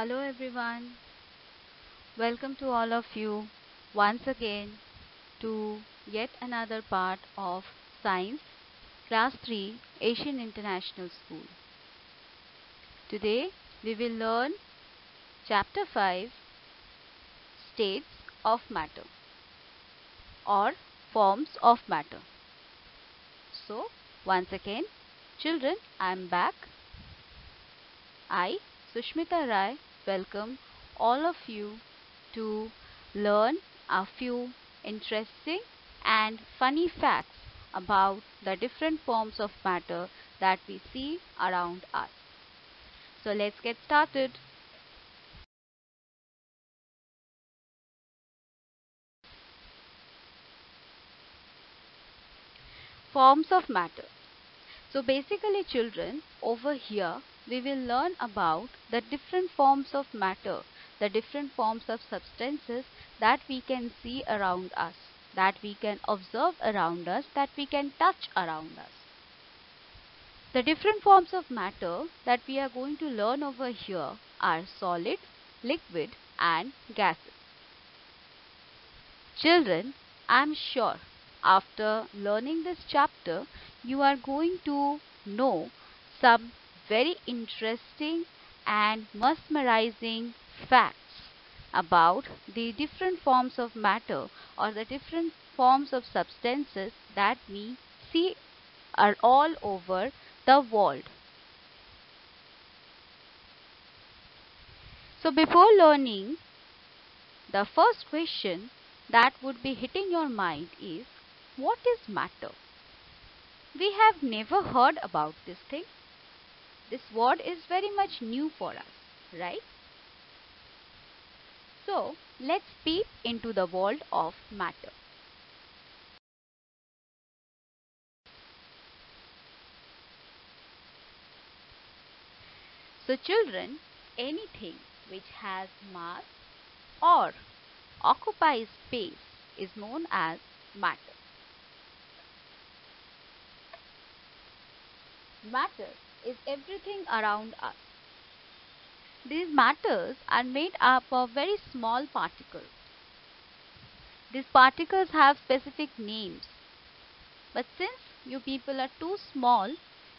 Hello everyone, welcome to all of you once again to yet another part of Science Class 3 Asian International School. Today we will learn Chapter 5 States of Matter or Forms of Matter. So once again children, I am back. I, Sushmita Rai, welcome all of you to learn a few interesting and funny facts about the different forms of matter that we see around us. So let's get started. Forms of matter. So basically children, over here we will learn about the different forms of matter, the different forms of substances that we can see around us, that we can observe around us, that we can touch around us. The different forms of matter that we are going to learn over here are solid, liquid and gases. Children, I am sure after learning this chapter, you are going to know some very interesting and mesmerizing facts about the different forms of matter or the different forms of substances that we see are all over the world. So before learning, the first question that would be hitting your mind is, what is matter? We have never heard about this thing. This word is very much new for us, right? So let's peep into the world of matter. So children, anything which has mass or occupies space is known as matter. Matter is everything around us. These matters are made up of very small particles. These particles have specific names. But since you people are too small,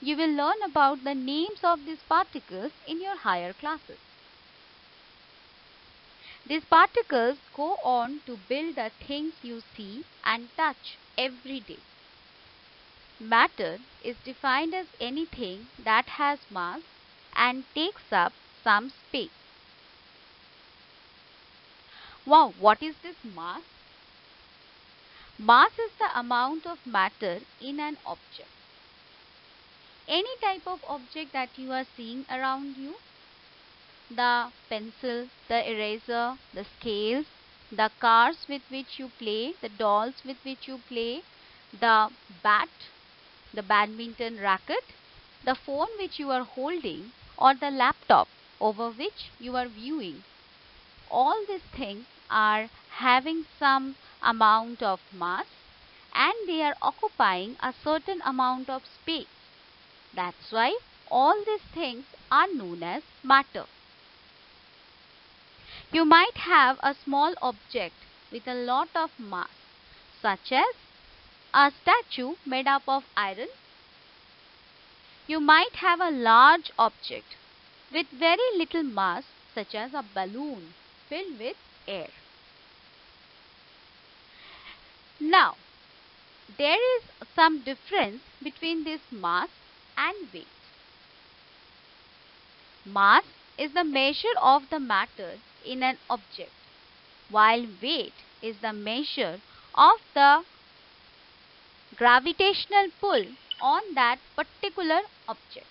you will learn about the names of these particles in your higher classes. These particles go on to build the things you see and touch every day. Matter is defined as anything that has mass and takes up some space. Wow, what is this mass? Mass is the amount of matter in an object. Any type of object that you are seeing around you, the pencil, the eraser, the scales, the cars with which you play, the dolls with which you play, the bat, the badminton racket, the phone which you are holding, or the laptop over which you are viewing. All these things are having some amount of mass and they are occupying a certain amount of space. That's why all these things are known as matter. You might have a small object with a lot of mass, such as a statue made up of iron. You might have a large object with very little mass, such as a balloon filled with air. Now, there is some difference between this mass and weight. Mass is the measure of the matter in an object, while weight is the measure of the gravitational pull on that particular object.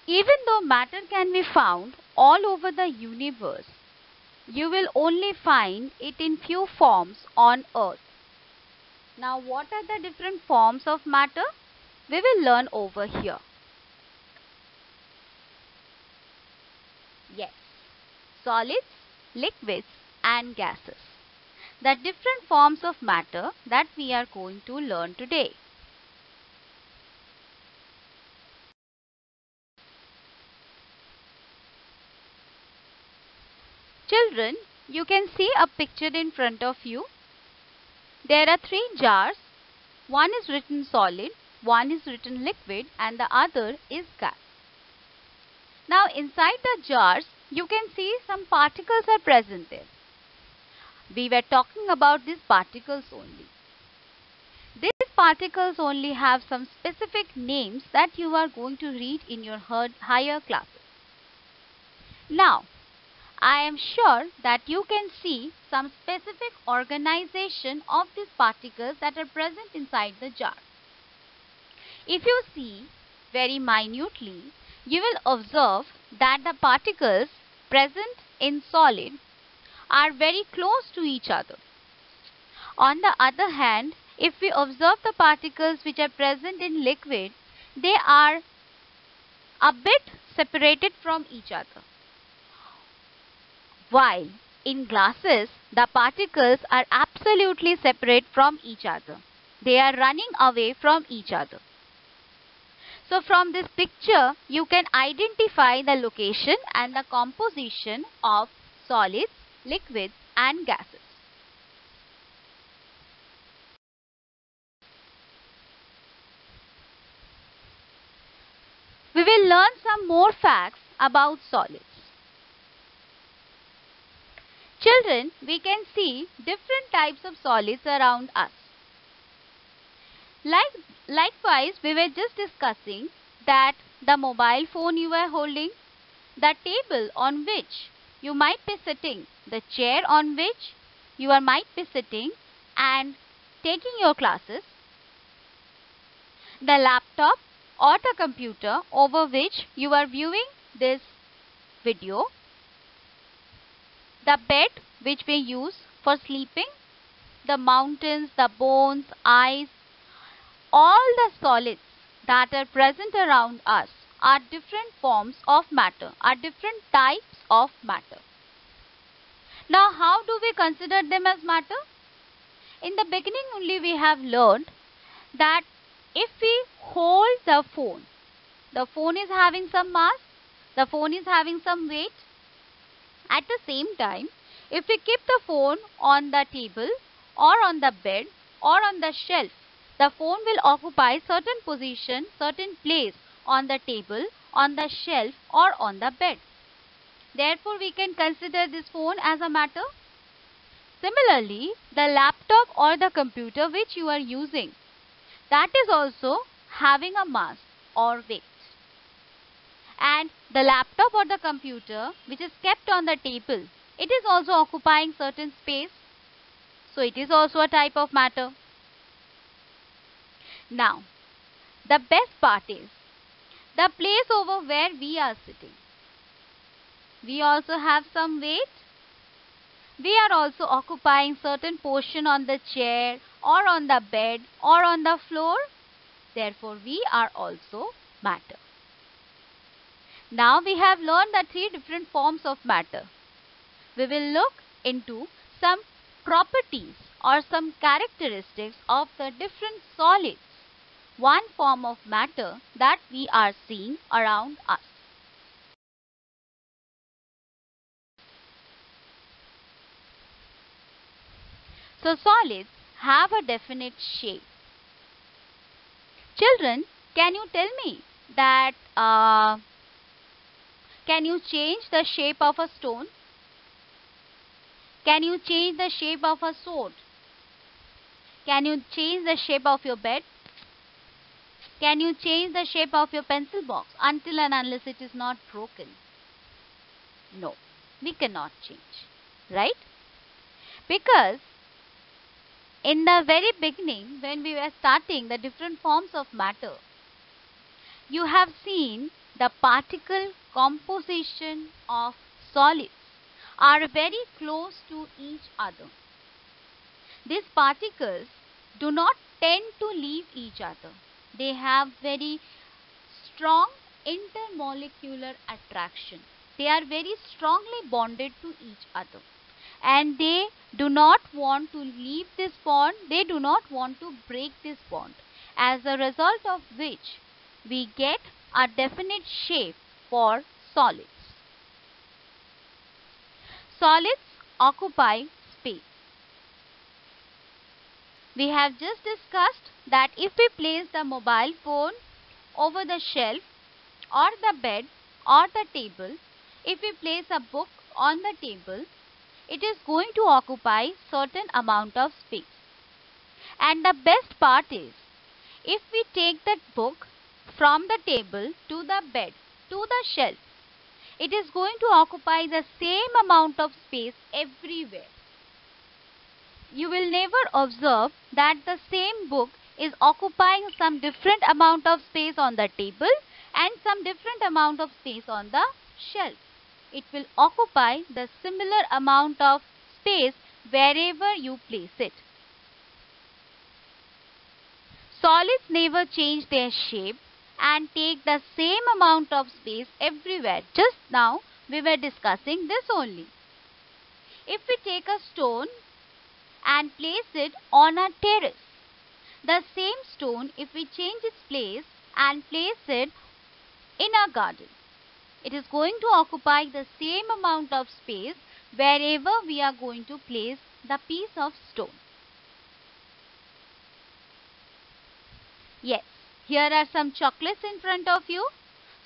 Even though matter can be found all over the universe, you will only find it in few forms on Earth. Now, what are the different forms of matter? We will learn over here. Yes, solids, liquids and gases. The different forms of matter that we are going to learn today. Children, you can see a picture in front of you. There are three jars. One is written solid, one is written liquid, and the other is gas. Now inside the jars, you can see some particles are present there. We were talking about these particles only. These particles only have some specific names that you are going to read in your higher classes. Now, I am sure that you can see some specific organization of these particles that are present inside the jar. If you see very minutely, you will observe that the particles present in solid are very close to each other. On the other hand, if we observe the particles which are present in liquid, they are a bit separated from each other. While in glasses, the particles are absolutely separate from each other. They are running away from each other. So from this picture, you can identify the location and the composition of solids, liquids and gases. We will learn some more facts about solids. Children, we can see different types of solids around us. Likewise, we were just discussing that the mobile phone you are holding, the table on which you might be sitting, the chair on which you might be sitting and taking your classes, the laptop or the computer over which you are viewing this video, the bed which we use for sleeping, the mountains, the bones, eyes, all the solids that are present around us are different forms of matter, are different types of matter. Now, how do we consider them as matter? In the beginning only we have learned that if we hold the phone is having some mass, the phone is having some weight. At the same time, if we keep the phone on the table or on the bed or on the shelf, the phone will occupy certain position, certain place on the table, on the shelf or on the bed. Therefore, we can consider this phone as a matter. Similarly, the laptop or the computer which you are using, that is also having a mass or weight. And the laptop or the computer which is kept on the table, it is also occupying certain space. So it is also a type of matter. Now, the best part is the place over where we are sitting. We also have some weight. We are also occupying certain portion on the chair or on the bed or on the floor. Therefore, we are also matter. Now we have learned the three different forms of matter. We will look into some properties or some characteristics of the different solids, one form of matter that we are seeing around us. So solids have a definite shape. Children, can you tell me that can you change the shape of a stone? Can you change the shape of a sword? Can you change the shape of your bed? Can you change the shape of your pencil box until and unless it is not broken? No, we cannot change, right? Because in the very beginning, when we were starting the different forms of matter, you have seen the particle composition of solids are very close to each other. These particles do not tend to leave each other. They have very strong intermolecular attraction. They are very strongly bonded to each other, and they do not want to leave this bond. They do not want to break this bond, as a result of which we get a definite shape for solids. Solids occupy space. We have just discussed that if we place the mobile phone over the shelf or the bed or the table, if we place a book on the table, it is going to occupy certain amount of space. And the best part is, if we take that book from the table to the bed to the shelf, it is going to occupy the same amount of space everywhere. You will never observe that the same book is occupying some different amount of space on the table and some different amount of space on the shelf. It will occupy the similar amount of space wherever you place it. Solids never change their shape and take the same amount of space everywhere. Just now we were discussing this only. If we take a stone and place it on a terrace, the same stone, if we change its place and place it in a garden, it is going to occupy the same amount of space wherever we are going to place the piece of stone. Yes, here are some chocolates in front of you.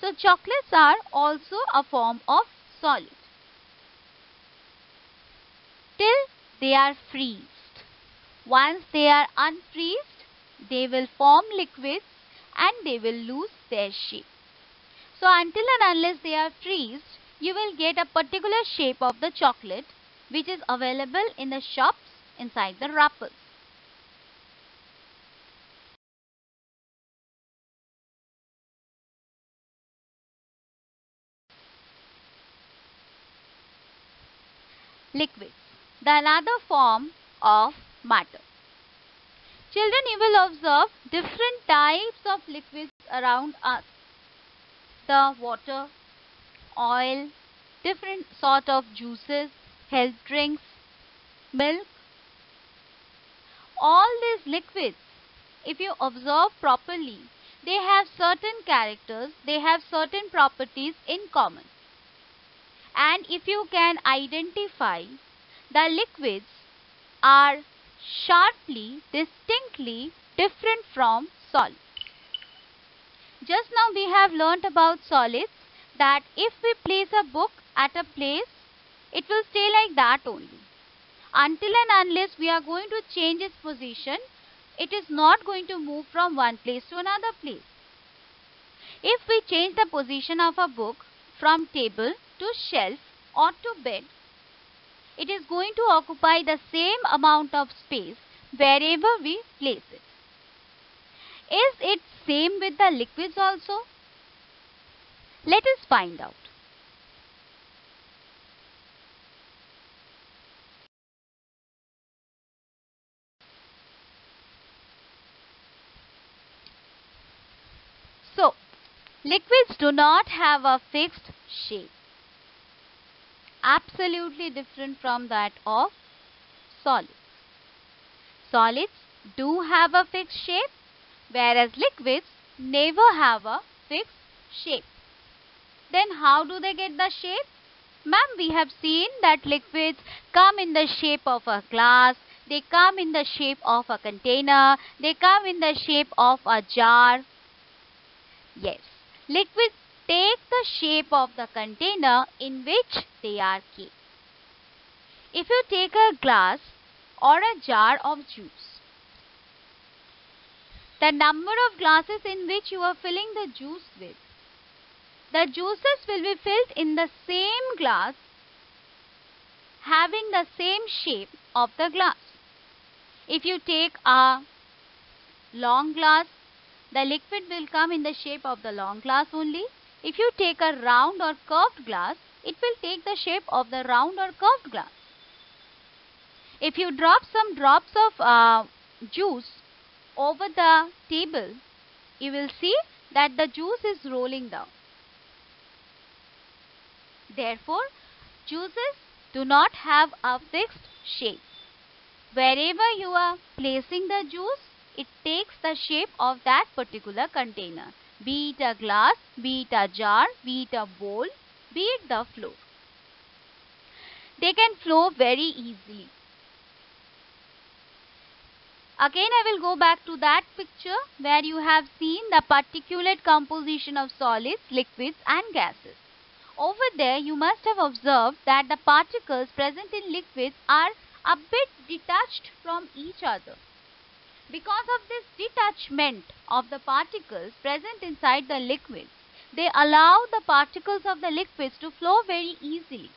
So chocolates are also a form of solid till they are freezed. Once they are unfreezed, they will form liquids and they will lose their shape. So until and unless they are freezed, you will get a particular shape of the chocolate which is available in the shops inside the wrappers. Liquids, the another form of matter. Children, you will observe different types of liquids around us. The water, oil, different sort of juices, health drinks, milk. All these liquids, if you observe properly, they have certain characters, they have certain properties in common. And if you can identify, the liquids are sharply, distinctly different from solids. Just now we have learnt about solids, that if we place a book at a place, it will stay like that only. Until and unless we are going to change its position, it is not going to move from one place to another place. If we change the position of a book from table to shelf or to bed, it is going to occupy the same amount of space wherever we place it. Is it same with the liquids also? Let us find out. So, liquids do not have a fixed shape. Absolutely different from that of solids. Solids do have a fixed shape, whereas liquids never have a fixed shape. Then how do they get the shape? Ma'am, we have seen that liquids come in the shape of a glass, they come in the shape of a container, they come in the shape of a jar. Yes, liquids take the shape of the container in which they are kept. If you take a glass or a jar of juice, the number of glasses in which you are filling the juice with, the juices will be filled in the same glass, having the same shape of the glass. If you take a long glass, the liquid will come in the shape of the long glass only. If you take a round or curved glass, it will take the shape of the round or curved glass. If you drop some drops of juice over the table, you will see that the juice is rolling down. Therefore, juices do not have a fixed shape. Wherever you are placing the juice, it takes the shape of that particular container. Be it a glass, be it a jar, be it a bowl, be it the floor. They can flow very easily. Again, I will go back to that picture where you have seen the particulate composition of solids, liquids and gases. Over there, you must have observed that the particles present in liquids are a bit detached from each other. Because of this detachment of the particles present inside the liquids, they allow the particles of the liquids to flow very easily.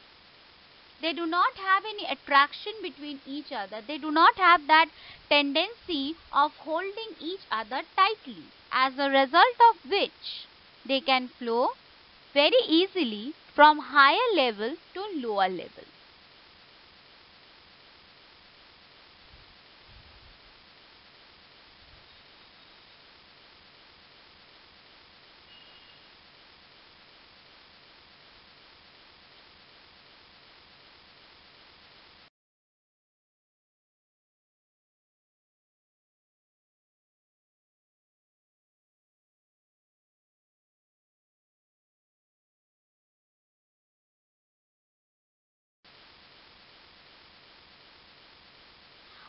They do not have any attraction between each other. They do not have that tendency of holding each other tightly, as a result of which they can flow very easily from higher level to lower level.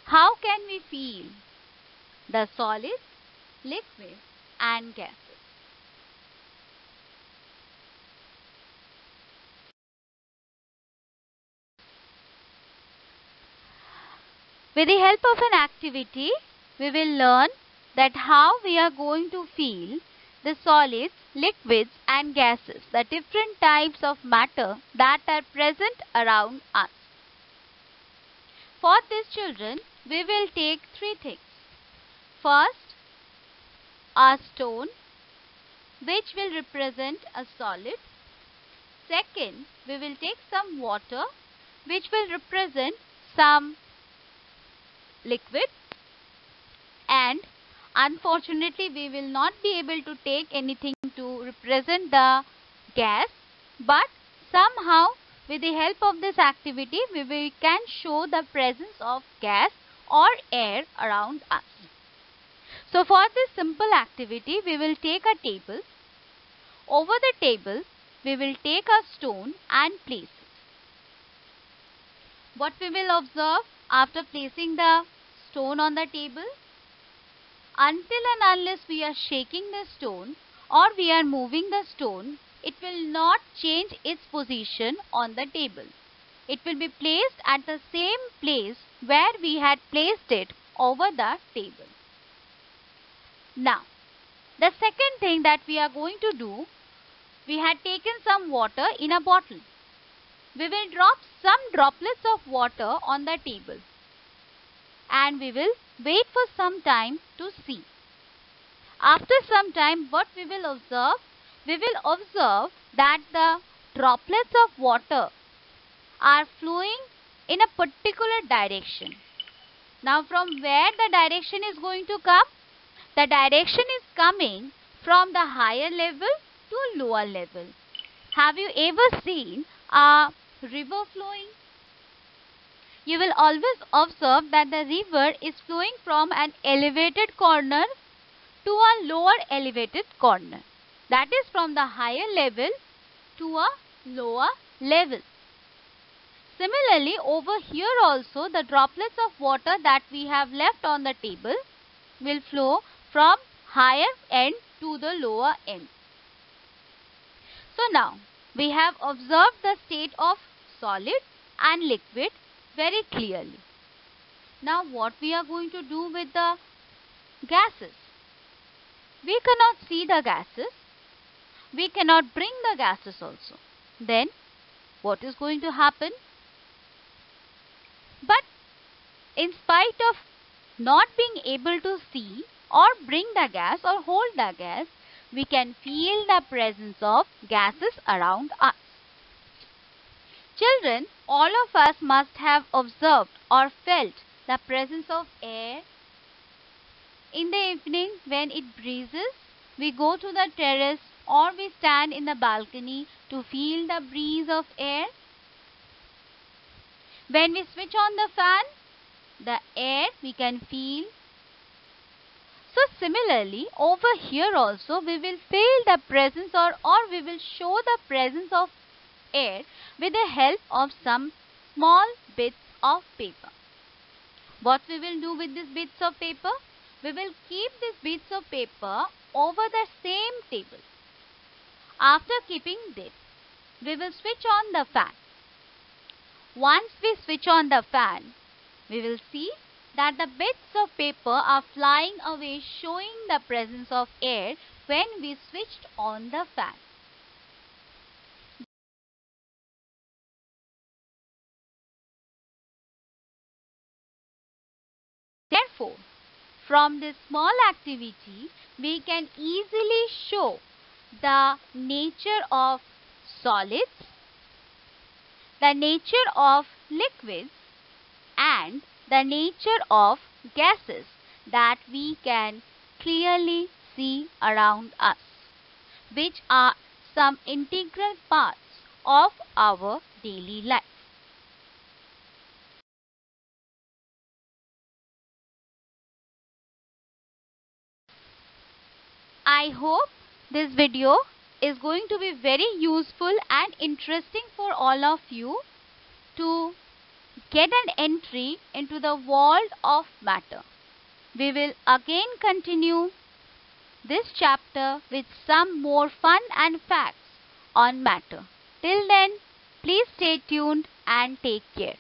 How can we feel the solids, liquids and gases? With the help of an activity, we will learn that how we are going to feel the solids, liquids and gases, the different types of matter that are present around us. For this, children, we will take three things. First, a stone, which will represent a solid. Second, we will take some water, which will represent some liquid, and unfortunately we will not be able to take anything to represent the gas, but somehow with the help of this activity we can show the presence of gas or air around us. So for this simple activity we will take a table. Over the table we will take a stone and place it. What we will observe after placing the stone on the table? Until and unless we are shaking the stone or we are moving the stone, it will not change its position on the table. It will be placed at the same place where we had placed it over the table. Now, the second thing that we are going to do, we had taken some water in a bottle. We will drop some droplets of water on the table and we will wait for some time to see. After some time, what we will observe? We will observe that the droplets of water are flowing in a particular direction. Now from where the direction is going to come? The direction is coming from the higher level to lower level. Have you ever seen a river flowing? You will always observe that the river is flowing from an elevated corner to a lower elevated corner. That is from the higher level to a lower level. Similarly, over here also the droplets of water that we have left on the table will flow from higher end to the lower end. So now we have observed the state of solid and liquid very clearly. Now what we are going to do with the gases? We cannot see the gases. We cannot bring the gases also. Then what is going to happen? But in spite of not being able to see or bring the gas or hold the gas, we can feel the presence of gases around us. Children, all of us must have observed or felt the presence of air. In the evening when it breezes, we go to the terrace or we stand in the balcony to feel the breeze of air. When we switch on the fan, the air we can feel. So similarly, over here also we will feel the presence or we will show the presence of air with the help of some small bits of paper. What we will do with these bits of paper? We will keep these bits of paper over the same table. After keeping this, we will switch on the fan. Once we switch on the fan, we will see that the bits of paper are flying away, showing the presence of air when we switched on the fan. Therefore, from this small activity, we can easily show the nature of solids, the nature of liquids, and the nature of gases that we can clearly see around us, which are some integral parts of our daily life. I hope this video is going to be very useful and interesting for all of you to get an entry into the world of matter. We will again continue this chapter with some more fun and facts on matter. Till then, please stay tuned and take care.